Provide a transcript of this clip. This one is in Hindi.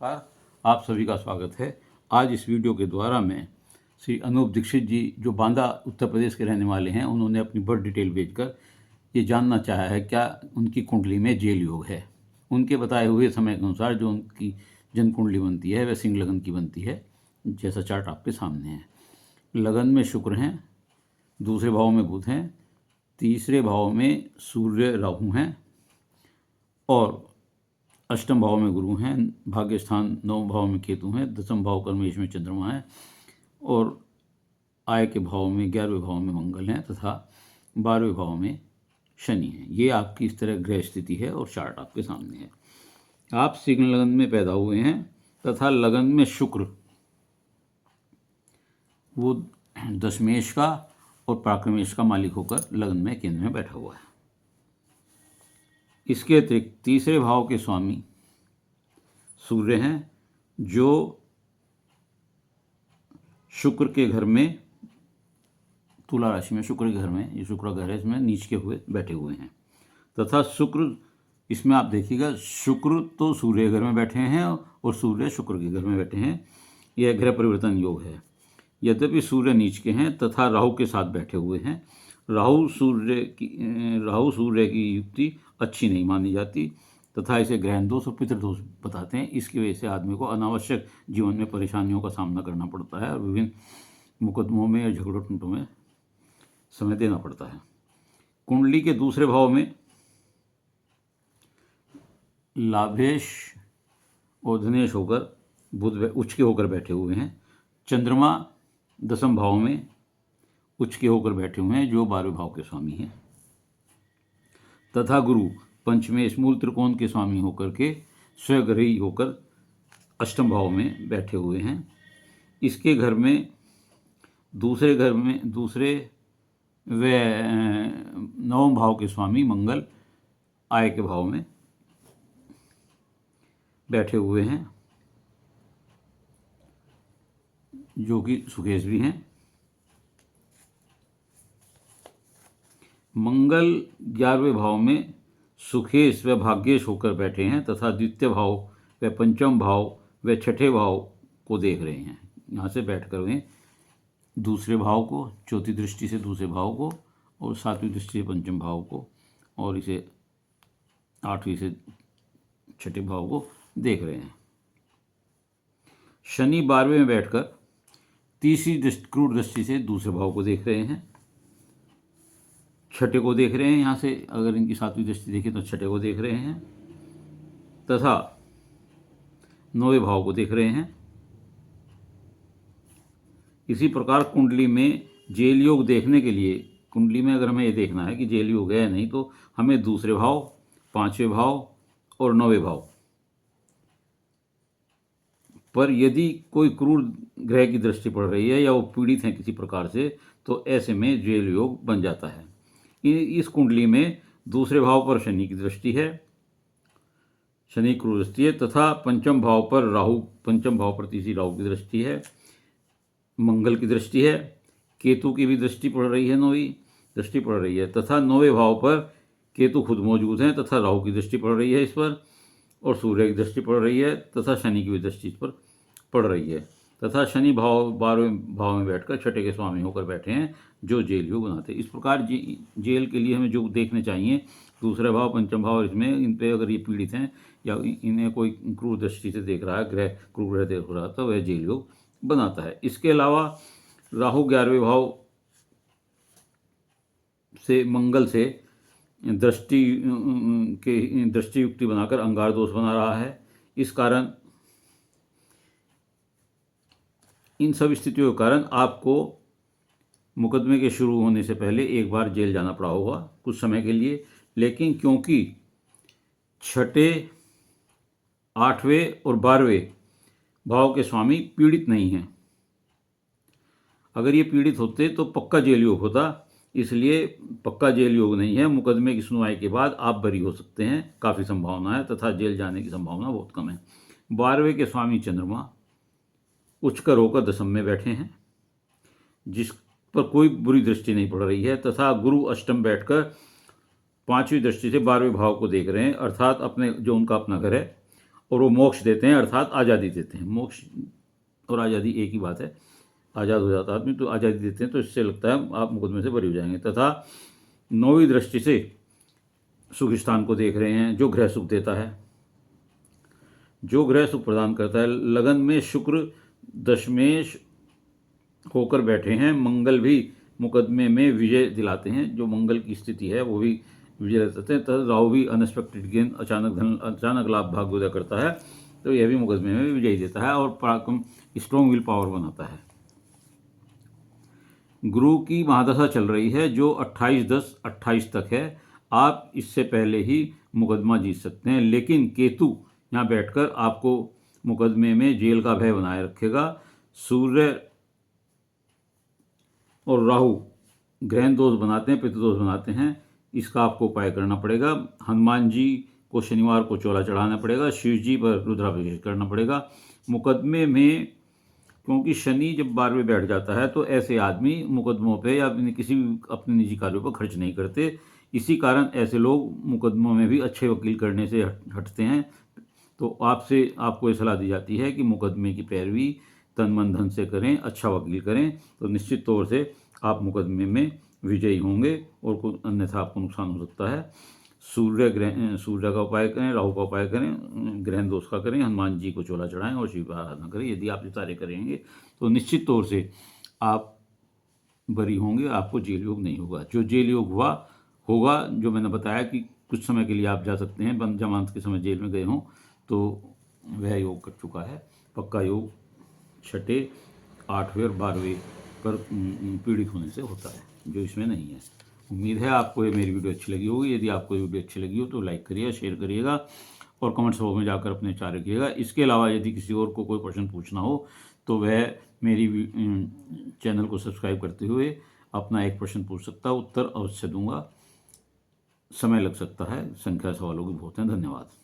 नमस्कार, आप सभी का स्वागत है। आज इस वीडियो के द्वारा मैं श्री अनूप दीक्षित जी, जो बांदा उत्तर प्रदेश के रहने वाले हैं, उन्होंने अपनी बर्थ डिटेल भेजकर ये जानना चाहा है क्या उनकी कुंडली में जेल योग है। उनके बताए हुए समय के अनुसार जो उनकी जन्म कुंडली बनती है वह सिंह लगन की बनती है, जैसा चार्ट आपके सामने है। लगन में शुक्र हैं, दूसरे भाव में बुध हैं, तीसरे भाव में सूर्य राहु हैं और अष्टम भाव में गुरु हैं, भाग्य स्थान नवम भाव में केतु हैं, दसम भाव कर्मेश में चंद्रमा है और आय के भाव में 11वें भाव में मंगल हैं तथा 12वें भाव में शनि है। ये आपकी इस तरह ग्रह स्थिति है और चार्ट आपके सामने है। आप सिंह लगन में पैदा हुए हैं तथा लगन में शुक्र वो दशमेश का और पराक्रमेश का मालिक होकर लगन में केंद्र में बैठा हुआ है। इसके अतिरिक्त तीसरे भाव के स्वामी सूर्य हैं, जो शुक्र के घर में, तुला राशि में शुक्र के घर में, ये शुक्र घर है, इसमें नीच के हुए बैठे हुए हैं तथा शुक्र, इसमें आप देखिएगा शुक्र तो सूर्य घर में बैठे हैं और सूर्य शुक्र के घर में बैठे हैं। यह ग्रह परिवर्तन योग है। यद्यपि सूर्य नीच के हैं तथा राहु के साथ बैठे हुए हैं। राहु सूर्य की युक्ति अच्छी नहीं मानी जाती तथा इसे ग्रहण दोष और पितृदोष बताते हैं। इसकी वजह से आदमी को अनावश्यक जीवन में परेशानियों का सामना करना पड़ता है और विभिन्न मुकदमों में या झगड़ों में समय देना पड़ता है। कुंडली के दूसरे भाव में लाभेश और धनेश होकर बुध उच्च के होकर बैठे हुए हैं। चंद्रमा दसम भाव में उच्च के होकर बैठे हुए हैं, जो 12वें भाव के स्वामी हैं तथा गुरु पंचमेश मूल त्रिकोण के स्वामी होकर के स्वग्रही होकर अष्टम भाव में बैठे हुए हैं। इसके घर में दूसरे व नवम भाव के स्वामी मंगल आय के भाव में बैठे हुए हैं, जो कि सुकेश भी हैं। मंगल 11वें भाव में सुखेश व भाग्येश होकर बैठे हैं तथा द्वितीय भाव व पंचम भाव व छठे भाव को देख रहे हैं। यहाँ से बैठकर वे दूसरे भाव को, चौथी दृष्टि से दूसरे भाव को और सातवीं दृष्टि से पंचम भाव को और इसे आठवीं से छठे भाव को देख रहे हैं। शनि 12वें में बैठकर तीसरी क्रूर दृष्टि से दूसरे भाव को देख रहे हैं, छठे को देख रहे हैं। यहाँ से अगर इनकी सातवीं दृष्टि देखें तो छठे को देख रहे हैं तथा 9वें भाव को देख रहे हैं। इसी प्रकार कुंडली में जेल योग देखने के लिए, कुंडली में अगर हमें ये देखना है कि जेल योग है या नहीं, तो हमें दूसरे भाव, 5वें भाव और 9वें भाव पर यदि कोई क्रूर ग्रह की दृष्टि पड़ रही है या वो पीड़ित हैं किसी प्रकार से, तो ऐसे में जेल योग बन जाता है। इस कुंडली में दूसरे भाव पर शनि की दृष्टि है, शनि क्रूर दृष्टि है तथा पंचम भाव पर राहु, पंचम भाव पर तीसरी राहु की दृष्टि है, मंगल की दृष्टि है, केतु की भी दृष्टि पड़ रही है, 9वीं दृष्टि पड़ रही है तथा 9वें भाव पर केतु खुद मौजूद हैं तथा राहु की दृष्टि पड़ रही है इस पर और सूर्य की दृष्टि पड़ रही है तथा शनि की भी दृष्टि इस पर पड़ रही है तथा शनि भाव 12वें भाव में बैठकर छठे के स्वामी होकर बैठे हैं, जो जेल योग बनाते हैं। इस प्रकार जेल के लिए हमें जो देखने चाहिए, दूसरा भाव, पंचम भाव, इसमें इन पे अगर ये पीड़ित हैं या इन्हें कोई क्रूर दृष्टि से देख रहा है, क्रूर ग्रह देख रहा है, तो वह जेल योग बनाता है। इसके अलावा राहु 11वें भाव से मंगल से दृष्टि युक्ति बनाकर अंगार दोष बना रहा है। इस कारण, इन सब स्थितियों के कारण आपको मुकदमे के शुरू होने से पहले एक बार जेल जाना पड़ा होगा कुछ समय के लिए, लेकिन क्योंकि छठे, 8वें और 12वें भाव के स्वामी पीड़ित नहीं हैं, अगर ये पीड़ित होते तो पक्का जेल योग होता, इसलिए पक्का जेल योग नहीं है। मुकदमे की सुनवाई के बाद आप बरी हो सकते हैं, काफ़ी संभावना है तथा जेल जाने की संभावना बहुत कम है। 12वें के स्वामी चंद्रमा उच्चकर होकर दशम में बैठे हैं, जिस पर कोई बुरी दृष्टि नहीं पड़ रही है तथा गुरु अष्टम बैठकर 5वीं दृष्टि से 12वें भाव को देख रहे हैं, अर्थात अपने जो उनका अपना घर है और वो मोक्ष देते हैं, अर्थात आज़ादी देते हैं। मोक्ष और आज़ादी एक ही बात है। आज़ाद हो जाता आदमी तो आज़ादी देते हैं, तो इससे लगता है आप मुकदमे से बरी हो जाएंगे। तथा 9वीं दृष्टि से सुख स्थान को देख रहे हैं, जो ग्रह सुख देता है, जो ग्रह सुख प्रदान करता है। लगन में शुक्र दशमेश होकर बैठे हैं। मंगल भी मुकदमे में विजय दिलाते हैं। जो मंगल की स्थिति है वो भी विजय दिलाते हैं। तथा राहु भी अनएक्सपेक्टेड गेन, अचानक लाभ भाग्योदय करता है, तो यह भी मुकदमे में विजय देता है और पराक्रम स्ट्रॉन्ग विल पावर बनाता है। गुरु की महादशा चल रही है जो 28/10/28 तक है। आप इससे पहले ही मुकदमा जीत सकते हैं, लेकिन केतु यहाँ बैठकर आपको मुकदमे में जेल का भय बनाए रखेगा। सूर्य और राहु ग्रहण दोष बनाते हैं, पितृदोष बनाते हैं। इसका आपको उपाय करना पड़ेगा। हनुमान जी को शनिवार को चोला चढ़ाना पड़ेगा। शिव जी पर रुद्राभिषेक करना पड़ेगा। मुकदमे में क्योंकि शनि जब 12वें बैठ जाता है तो ऐसे आदमी मुकदमों पे या किसी अपने निजी कार्यों पर खर्च नहीं करते। इसी कारण ऐसे लोग मुकदमों में भी अच्छे वकील करने से हटते हैं। तो आपको ये सलाह दी जाती है कि मुकदमे की पैरवी तन मन धन से करें, अच्छा वकील करें, तो निश्चित तौर से आप मुकदमे में विजयी होंगे और कुछ अन्यथा आपको नुकसान हो सकता है। सूर्य का उपाय करें, राहु का उपाय करें, ग्रहण दोष का करें, हनुमान जी को चोला चढ़ाएं और शिव की आराधना करें। यदि आप ये सारे करेंगे तो निश्चित तौर से आप बरी होंगे, आपको जेल योग नहीं होगा। जो जेल योग होगा, जो मैंने बताया कि कुछ समय के लिए आप जा सकते हैं, बंद जमानत के समय जेल में गए हों, तो वह योग कर चुका है। पक्का योग 6ठे, 8वें और 12वें पर पीड़ित होने से होता है, जो इसमें नहीं है। उम्मीद है आपको ये मेरी वीडियो अच्छी लगी होगी। यदि आपको ये वीडियो अच्छी लगी हो तो लाइक करिएगा, शेयर करिएगा और कमेंट्स बॉक्स में जाकर अपने विचार रखिएगा। इसके अलावा यदि किसी और को कोई प्रश्न पूछना हो तो वह मेरी चैनल को सब्सक्राइब करते हुए अपना एक प्रश्न पूछ सकता है। उत्तर अवश्य दूंगा। समय लग सकता है, संख्या सवालों की बहुत है। धन्यवाद।